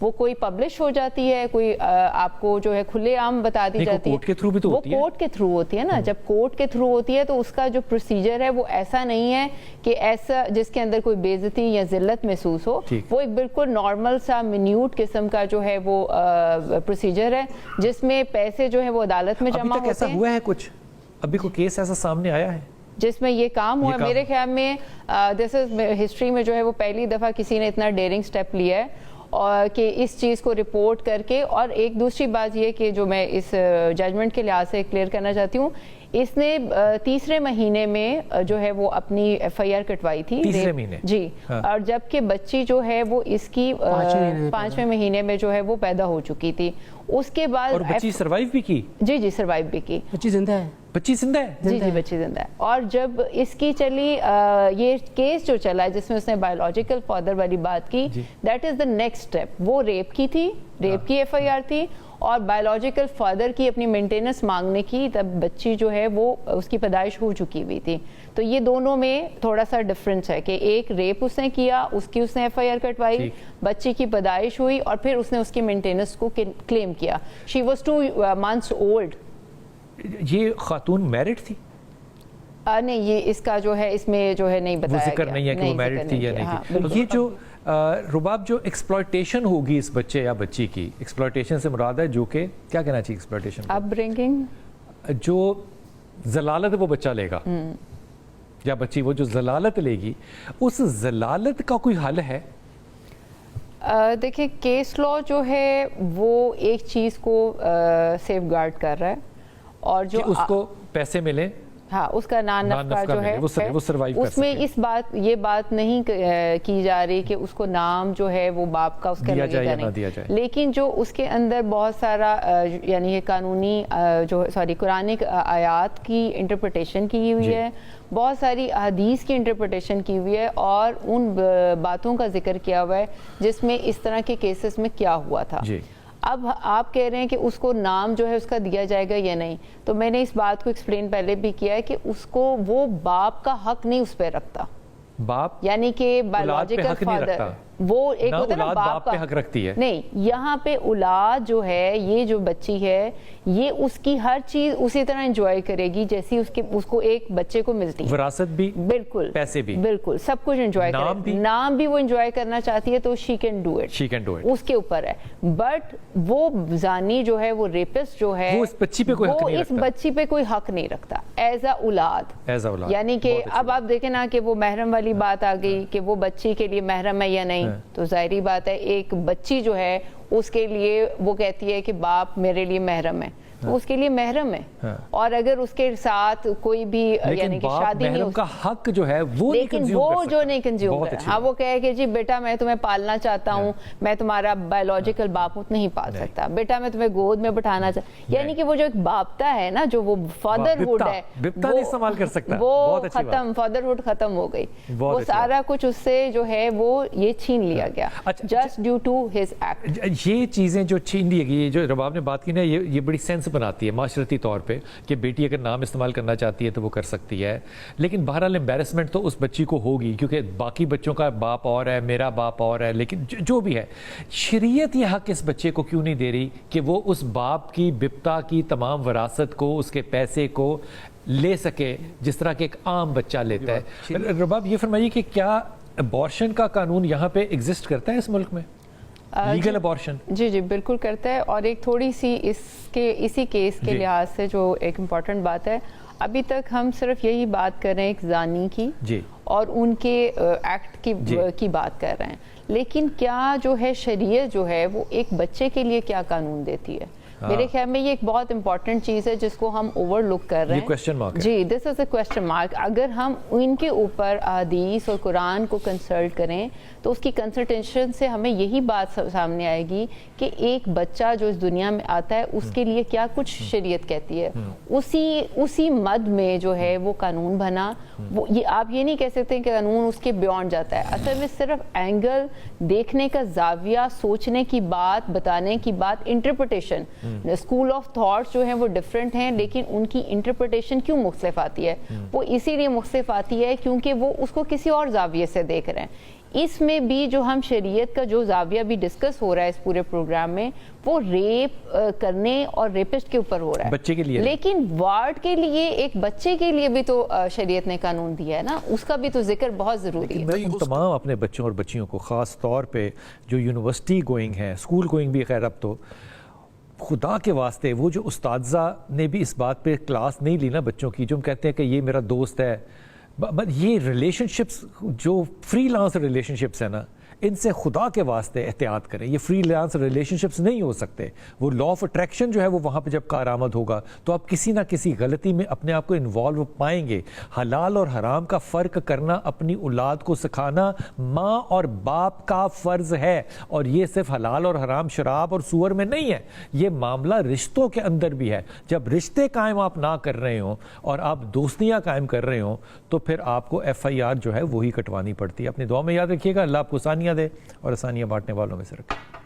وہ کوئی پبلش ہو جاتی ہے, کوئی آپ کو جو ہے کھلے عام بتا دی جاتی ہے, کورٹ کے تھرو بھی تو ہوتی ہے, وہ کورٹ کے تھرو ہوتی ہے نا. جب کورٹ کے تھرو ہوتی ہے تو اس کا جو پروسیجر ہے وہ ایسا نہیں ہے کہ ایسا جس کے اندر کوئی بے عزتی یا ذلت محسوس ہو, وہ ایک بالکل نارمل سا منیوٹ قسم کا جو ہے وہ پروسیجر ہے جس میں پیسے جو ہے وہ عدالت میں جمع ہوتے ہیں. ایسا ہوا ہے کچھ ابھی کوئی کیس ایسا سامنے آیا ہے جس میں یہ کام ہوا؟ میرے خیال میں دس از ہسٹری میں جو ہے وہ پہلی دفعہ کسی نے اتنا ڈیئرنگ سٹیپ لیا ہے اور کہ اس چیز کو رپورٹ کر کے. اور ایک دوسری بات یہ کہ جو میں اس ججمنٹ کے لحاظ سے کلیئر کرنا چاہتی ہوں, اس نے تیسرے مہینے میں جو ہے وہ اپنی ایف آئی آر کٹوائی تھی. تیسرے مہینے جی. اور جبکہ بچی جو ہے وہ اس کی 5ویں مہینے میں جو ہے وہ پیدا ہو چکی تھی. اس کے بعد اور بچی سروائیو بھی کی. جی سروائیو بھی کی. بچی زندہ ہے. بچی زندہ ہے. جی بچی زندہ ہے. اور جب اس کی چلی یہ کیس جو چلا ہے جس میں اس نے بایولوجیکل فادر والی بات کی, that is the next step. وہ ریپ کی تھی, ریپ کی ایف آئی آر تھی, اور بایولوجیکل فادر کی اپنی مینٹیننس مانگنے کی, تب بچی جو ہے وہ اس کی پیدائش ہو چکی ہوئی تھی. تو یہ دونوں میں تھوڑا سا ڈفرینس ہے کہ ایک ریپ اس نے کیا, اس کی اس نے ایف آئی آر کٹوائی, بچی کی پیدائش ہوئی اور پھر اس نے اس کی مینٹیننس کو کلیم کیا. She was 2 months old. یہ خاتون میرڈ تھی؟ نہیں, یہ اس کا جو ہے اس میں جو ہے نہیں بتایا گیا, ذکر نہیں ہے کہ وہ میرڈ تھی یا نہیں تھی. یہ جو رباب جو ایکسپلائٹیشن ہوگی اس بچے یا بچی کی, ایکسپلائٹیشن سے مراد ہے جو کہ کیا کہنا چاہیے ایکسپلائٹیشن؟ اپ برنگنگ. جو ضلالت وہ بچہ لے گا یا بچی وہ جو ضلالت لے گی, اس ضلالت کا کوئی حل ہے؟ دیکھیں کیس لا جو ہے وہ ایک چیز کو سیف گارڈ کر رہا ہے, اور جو اس کو پیسے ملیں, ہاں اس کا نان نفقہ جو ہے اس میں یہ بات نہیں کی جا رہی کہ اس کو نام جو ہے وہ باپ کا اس کا لگے گا نہیں, لیکن جو اس کے اندر بہت سارا یعنی یہ قانونی جو قرآنک آیات کی انٹرپریٹیشن کی ہوئی ہے, بہت ساری حدیث کی انٹرپریٹیشن کی ہوئی ہے, اور ان باتوں کا ذکر کیا ہوا ہے جس میں اس طرح کے کیسز میں کیا ہوا تھا. اب آپ کہہ رہے ہیں کہ اس کو نام جو ہے اس کا دیا جائے گا یا نہیں, تو میں نے اس بات کو ایکسپلین پہلے بھی کیا ہے کہ اس کو وہ باپ کا حق نہیں اس پہ رکھتا. باپ یعنی کہ بایولوجیکل فادر وہ ایک ہوتا ہے نا باپ کا حق رکھتی ہے. نہیں, یہاں پہ اولاد جو ہے, یہ جو بچی ہے, یہ اس کی ہر چیز اسی طرح انجوائے کرے گی جیسی اس کو ایک بچے کو ملتی ہے. وراثت بھی, بالکل, پیسے بھی, بالکل سب کچھ انجوائے کرے. نام بھی وہ انجوائے کرنا چاہتی ہے تو شی کین ڈو اٹ, اس کے اوپر ہے. بٹ وہ زانی جو ہے, وہ ریپسٹ جو ہے, وہ اس بچی پہ کوئی حق نہیں رکھتا. اس بچی پہ کوئی حق نہیں رکھتا ایز اے اولاد. یعنی کہ اب آپ دیکھیں نا کہ وہ محرم والی بات آ گئی کہ وہ بچی کے لیے محرم ہے یا نہیں, تو ظاہری بات ہے ایک بچی جو ہے اس کے لیے وہ کہتی ہے کہ باپ میرے لیے محرم ہے, تو اس کے لیے محرم ہے. اور اگر اس کے ساتھ کوئی بھی یعنی کہ شادی نہیں, کا حق جو ہے وہ لیکن وہ جو نہیں کنزیوم کر, ہاں وہ کہے کہ جی بیٹا میں تمہیں پالنا چاہتا ہوں, میں تمہارا بایولوجیکل باپ نہیں پال سکتا, بیٹا میں تمہیں گود میں بٹھانا چاہتا, یعنی کہ وہ جو ایک باپتا ہے نا, جو وہ فادرہڈ ہے, نہیں استعمال کر سکتا, وہ ختم, فادرہڈ ختم ہو گئی. وہ سارا کچھ اس سے جو ہے وہ یہ چھین لیا گیا just due to his act. یہ چیزیں جو چھین لی گئی, جو رباب نے بات کی نا, یہ بڑی سینس بناتی ہے معاشرتی طور پہ کہ بیٹی اگر نام استعمال کرنا چاہتی ہے تو وہ کر سکتی ہے, لیکن بہرحال امبیرسمنٹ تو اس بچی کو ہوگی کیونکہ باقی بچوں کا باپ اور ہے, میرا باپ اور ہے. لیکن جو بھی ہے, شریعت یہ حق اس بچے کو کیوں نہیں دے رہی کہ وہ اس باپ کی بپتا کی تمام وراثت کو, اس کے پیسے کو لے سکے جس طرح کہ ایک عام بچہ لیتا ہے؟ رباب یہ فرمائیے کہ کیا ابارشن کا قانون یہاں پہ ایگزسٹ کرتا ہے اس ملک میں, لیگل ابارشن؟ جی بالکل کرتا ہے. اور ایک تھوڑی سی اسی کیس کے لحاظ سے جو ایک امپورٹنٹ بات ہے, ابھی تک ہم صرف یہی بات کر رہے ہیں ایک زانی کی اور ان کے ایکٹ کی بات کر رہے ہیں, لیکن کیا جو ہے شریعت جو ہے وہ ایک بچے کے لیے کیا قانون دیتی ہے؟ میرے خیال میں یہ ایک بہت امپورٹنٹ چیز ہے جس کو ہم اوور لک کر رہے ہیں. جی, دس از اے کوسچن مارک. اگر ہم ان کے اوپر احادیث اور قرآن کو کنسلٹ کریں تو اس کی کنسلٹیشن سے ہمیں یہی بات سامنے آئے گی کہ ایک بچہ جو اس دنیا میں آتا ہے اس کے لیے کیا کچھ شریعت کہتی ہے. اسی مد میں جو ہے وہ قانون بنا. یہ آپ یہ نہیں کہہ سکتے کہ قانون اس کے بیونڈ جاتا ہے. اصل میں صرف اینگل دیکھنے کا زاویہ, سوچنے کی بات, بتانے کی بات, انٹرپریٹیشن, اسکول آف تھاٹس جو ہیں وہ ڈفرینٹ ہیں, لیکن ان کی انٹرپریٹیشن کیوں مختلف آتی ہے؟ وہ اسی لیے مختلف آتی ہے کیونکہ وہ اس کو کسی اور زاویے سے دیکھ رہے ہیں. اس میں بھی جو ہم شریعت کا جو زاویہ بھی ڈسکس ہو رہا ہے اس پورے پروگرام میں وہ ریپ کرنے اور ریپسٹ کے اوپر ہو رہا ہے بچے کے لیے، لیکن وارڈ کے لیے ایک بچے کے لیے بھی تو شریعت نے قانون دیا ہے نا, اس کا بھی تو ذکر بہت ضروری ہے. میں ان تمام اپنے بچوں اور بچیوں کو خاص طور پہ جو یونیورسٹی گوئنگ ہیں, اسکول گوئنگ بھی خیر, اب تو خدا کے واسطے وہ جو اساتذہ نے بھی اس بات پہ کلاس نہیں لی نا بچوں کی, جو ہم کہتے ہیں کہ یہ میرا دوست ہے, یہ ریلیشن شپس جو فری لانس ریلیشن شپس ہیں نا, ان سے خدا کے واسطے احتیاط کریں. یہ فری لانس ریلیشن شپس نہیں ہو سکتے. وہ لا آف اٹریکشن جو ہے وہ وہاں پہ جب کارآمد ہوگا تو آپ کسی نہ کسی غلطی میں اپنے آپ کو انوالو پائیں گے. حلال اور حرام کا فرق کرنا اپنی اولاد کو سکھانا ماں اور باپ کا فرض ہے, اور یہ صرف حلال اور حرام شراب اور سور میں نہیں ہے, یہ معاملہ رشتوں کے اندر بھی ہے. جب رشتے قائم آپ نہ کر رہے ہوں اور آپ دوستیاں قائم کر رہے ہوں تو پھر آپ کو FIR جو ہے وہی کٹوانی پڑتی ہے. اپنی دعا میں یاد رکھیے گا. اللہ آپ کو آسانیاں دے اور آسانیاں بانٹنے والوں میں سے رکھے.